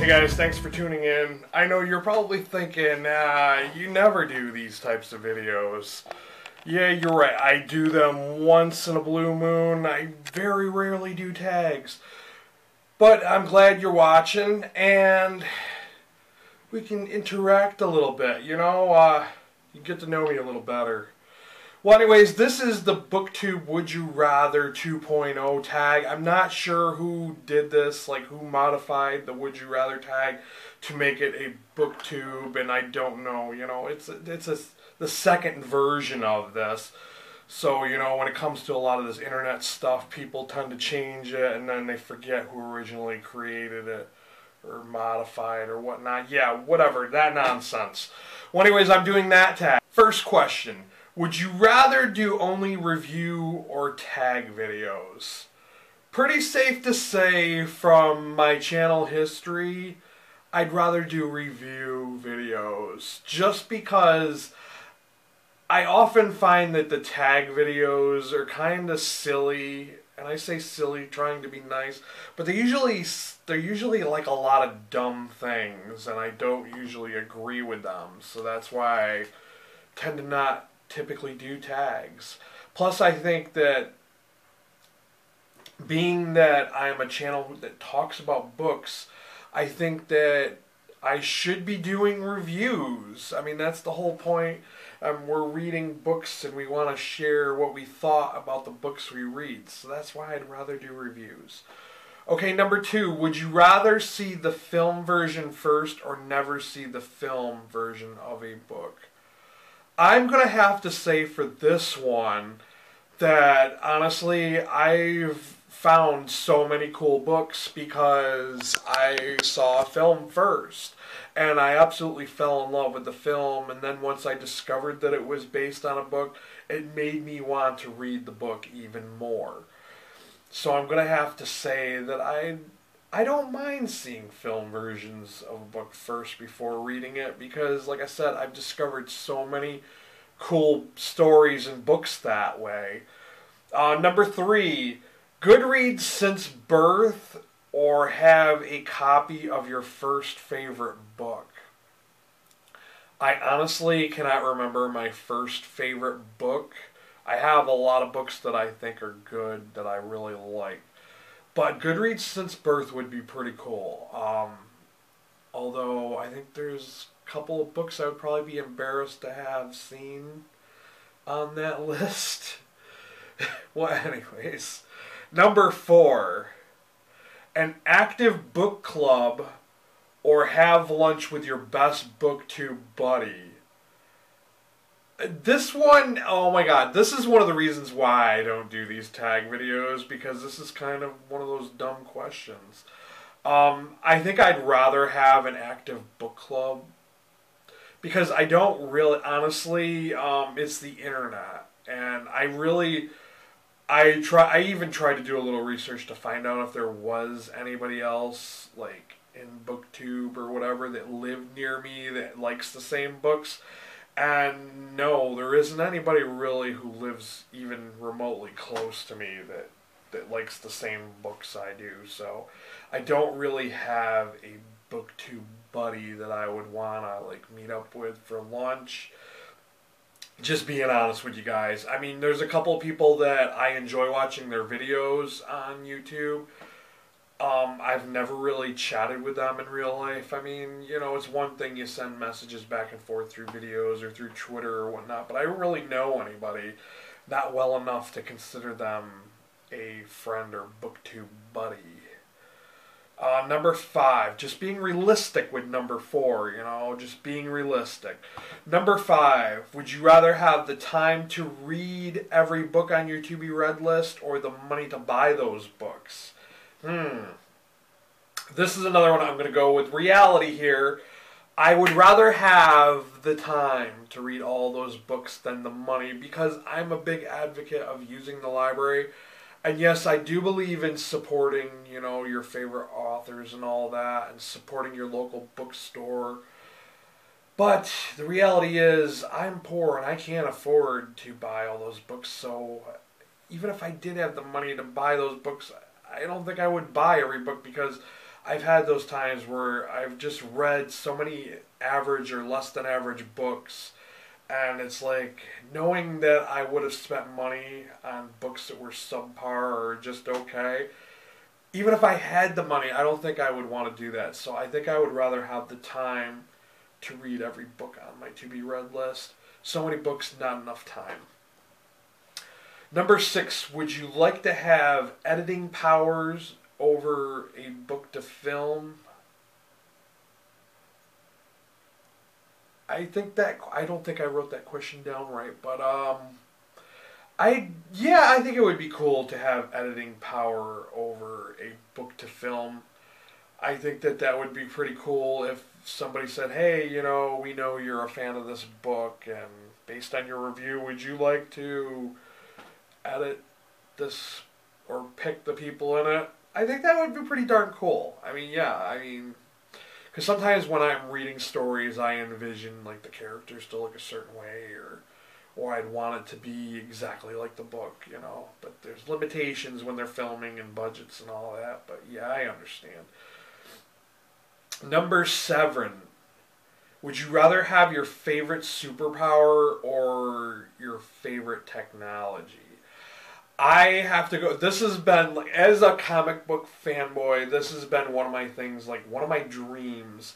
Hey guys, thanks for tuning in. I know you're probably thinking, you never do these types of videos. Yeah, you're right, I do them once in a blue moon. I very rarely do tags. But I'm glad you're watching, and we can interact a little bit, you get to know me a little better. Well, anyways, this is the Booktube Would You Rather 2.0 tag. I'm not sure who did this, like who modified the Would You Rather tag to make it a Booktube, and I don't know, it's the second version of this. So, when it comes to a lot of this internet stuff, people tend to change it, and then they forget who originally created it, or modified, or whatnot. Yeah, whatever, that nonsense. Well, anyways, I'm doing that tag. First question. Would you rather do only review or tag videos? Pretty safe to say from my channel history, I'd rather do review videos. Just because I often find that the tag videos are kind of silly. And I say silly trying to be nice. But they're usually like a lot of dumb things. And I don't usually agree with them. So that's why I tend to not typically do tags. Plus, I think that being that I am a channel that talks about books, I think that I should be doing reviews. I mean, that's the whole point. We're reading books and we want to share what we thought about the books we read. So that's why I'd rather do reviews. Okay, number 2. Would you rather see the film version first or never see the film version of a book? I'm going to have to say for this one that, honestly, I've found so many cool books because I saw a film first. And I absolutely fell in love with the film. And then once I discovered that it was based on a book, it made me want to read the book even more. So I'm going to have to say that I don't mind seeing film versions of a book first before reading it because, like I said, I've discovered so many cool stories and books that way. Number 3, Goodreads since birth or have a copy of your first favorite book. I honestly cannot remember my first favorite book. I have a lot of books that I think are good that I really like. But Goodreads since birth would be pretty cool. Although I think there's a couple of books I would probably be embarrassed to have seen on that list. Well, anyways. Number 4. An active book club or have lunch with your best Booktube buddy. This one, oh my god, this is one of the reasons why I don't do these tag videos, because this is kind of one of those dumb questions. I think I'd rather have an active book club, because I don't really, honestly, it's the internet, and I even tried to do a little research to find out if there was anybody else, like, in Booktube or whatever, that lived near me that likes the same books. And no, there isn't anybody really who lives even remotely close to me that likes the same books I do. So I don't really have a Booktube buddy that I would want to like meet up with for lunch. Just being honest with you guys. I mean, there's a couple of people that I enjoy watching their videos on YouTube. I've never really chatted with them in real life. I mean, it's one thing you send messages back and forth through videos or through Twitter or whatnot, but I don't really know anybody that well enough to consider them a friend or Booktube buddy. Number 5, just being realistic with number 4, just being realistic. Number 5, would you rather have the time to read every book on your to be read list or the money to buy those books? This is another one I'm going to go with reality here. I would rather have the time to read all those books than the money because I'm a big advocate of using the library. And yes, I do believe in supporting, your favorite authors and all that, and supporting your local bookstore. But the reality is, I'm poor and I can't afford to buy all those books. So even if I did have the money to buy those books, I don't think I would buy every book because I've had those times where I've just read so many average or less than average books, and it's like knowing that I would have spent money on books that were subpar or just okay. Even if I had the money, I don't think I would want to do that. So I think I would rather have the time to read every book on my to be read list. So many books, not enough time. Number 6, would you like to have editing powers over a book to film? I don't think I wrote that question down right, but I think it would be cool to have editing power over a book to film. I think that would be pretty cool if somebody said, "Hey, we know you're a fan of this book, and based on your review, would you like to edit this or pick the people in it?" I think that would be pretty darn cool. Because sometimes when I'm reading stories, I envision like the characters to look a certain way, or I'd want it to be exactly like the book, But there's limitations when they're filming and budgets and all that. But yeah, I understand. Number 7, would you rather have your favorite superpower or your favorite technology? I have to go. This has been, like, as a comic book fanboy, this has been one of my things, like, one of my dreams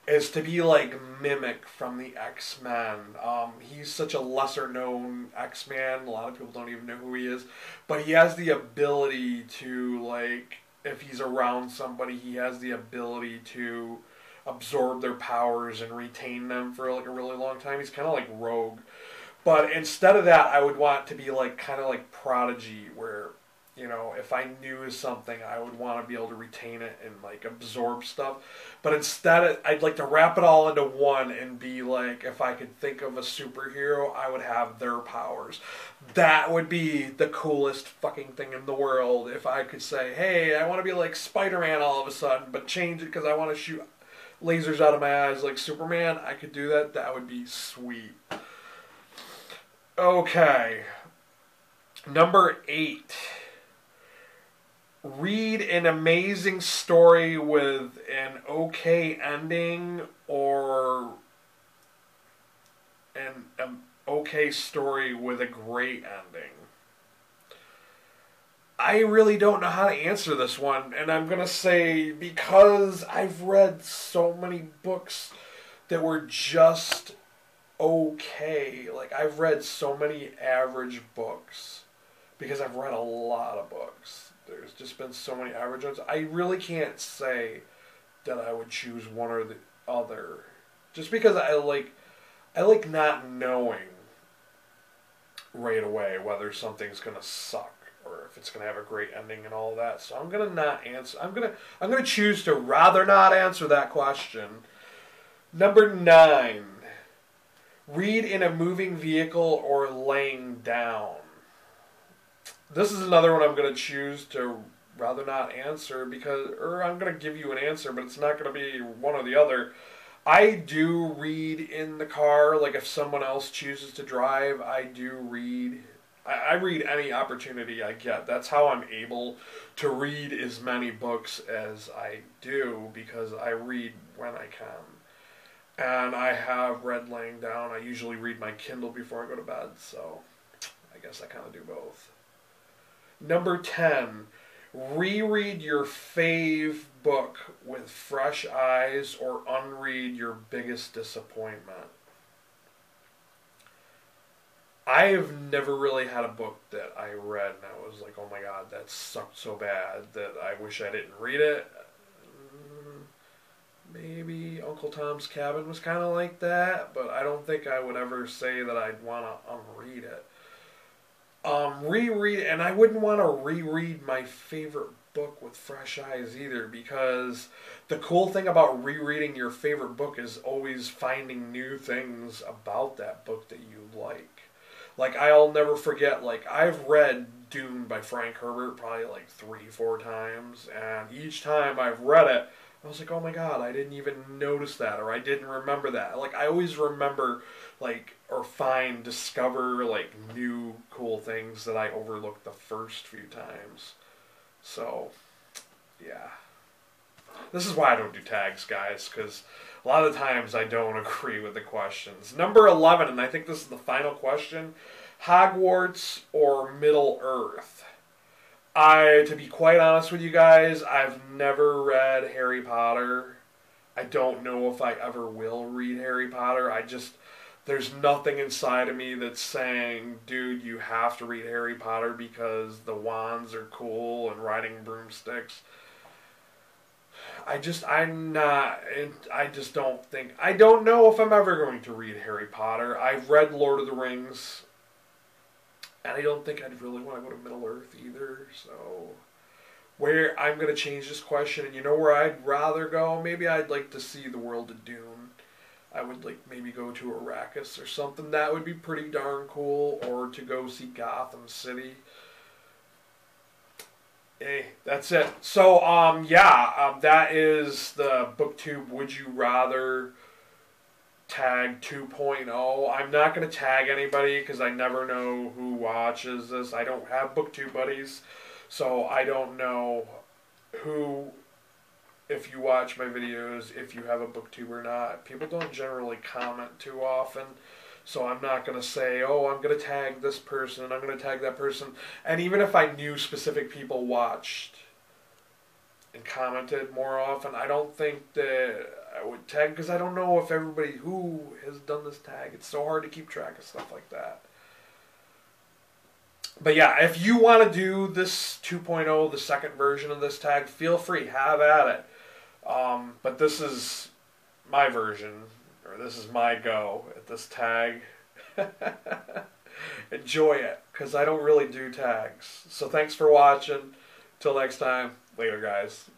is to be like Mimic from the X-Men. He's such a lesser known X-Man. A lot of people don't even know who he is. But he has the ability to, like, if he's around somebody, he has the ability to absorb their powers and retain them for like a really long time. He's kind of like Rogue. But instead of that, I would want to be like kind of like Prodigy, where, if I knew something, I would want to be able to retain it and like absorb stuff. But instead, I'd like to wrap it all into one and be like, if I could think of a superhero, I would have their powers. That would be the coolest fucking thing in the world if I could say, hey, I want to be like Spider-Man all of a sudden, but change it because I want to shoot lasers out of my eyes like Superman. I could do that. That would be sweet. Okay. Number 8. Read an amazing story with an okay ending or an okay story with a great ending. I really don't know how to answer this one, and I'm going to say because I've read so many books that were just okay. Like, I've read so many average books because I've read a lot of books. There's just been so many average ones. I really can't say that I would choose one or the other. Just because I like not knowing right away whether something's gonna suck or if it's gonna have a great ending and all that. So I'm gonna not answer. I'm gonna choose to rather not answer that question. Number 9. Read in a moving vehicle or laying down. This is another one I'm going to choose to rather not answer or I'm going to give you an answer, but it's not going to be one or the other. I do read in the car, like if someone else chooses to drive, I do read. I read any opportunity I get. That's how I'm able to read as many books as I do, because I read when I can. And I have read laying down. I usually read my Kindle before I go to bed, so I guess I kind of do both. Number 10, reread your fave book with fresh eyes or unread your biggest disappointment. I have never really had a book that I read and I was like, oh my god, that sucked so bad that I wish I didn't read it. Maybe Uncle Tom's Cabin was kind of like that, but I don't think I would ever say that I'd want to unread it. Reread, and I wouldn't want to reread my favorite book with fresh eyes either, because the cool thing about rereading your favorite book is always finding new things about that book that you like. Like, I'll never forget, like, I've read Dune by Frank Herbert probably like 3-4 times, and each time I've read it, I was like, oh my god, I didn't even notice that, or I didn't remember that. Like, I always remember, like, or discover, like, new cool things that I overlooked the first few times. So, yeah. This is why I don't do tags, guys, because a lot of the times I don't agree with the questions. Number 11, and I think this is the final question, Hogwarts or Middle-earth? To be quite honest with you guys, I've never read Harry Potter. I don't know if I ever will read Harry Potter. There's nothing inside of me that's saying, dude, you have to read Harry Potter because the wands are cool and riding broomsticks. I don't know if I'm ever going to read Harry Potter. I've read Lord of the Rings, and I don't think I'd really want to go to Middle-earth either, so where I'm going to change this question, and you know where I'd rather go? Maybe I'd like to see the world of Dune. I would like maybe go to Arrakis or something. That would be pretty darn cool, or to go see Gotham City. Hey, that's it. So, that is the Booktube Would You Rather tag 2.0. I'm not going to tag anybody because I never know who watches this. I don't have Booktube buddies, so I don't know who, if you watch my videos, if you have a Booktube or not. People don't generally comment too often, so I'm not going to say, oh, I'm going to tag this person and I'm going to tag that person. And even if I knew specific people watched and commented more often, I don't think that I would tag, because I don't know if everybody who has done this tag. It's so hard to keep track of stuff like that. But yeah, if you want to do this 2.0, the second version of this tag, feel free, have at it. But this is my version, or this is my go at this tag. Enjoy it, because I don't really do tags. So thanks for watching. Till next time, later guys.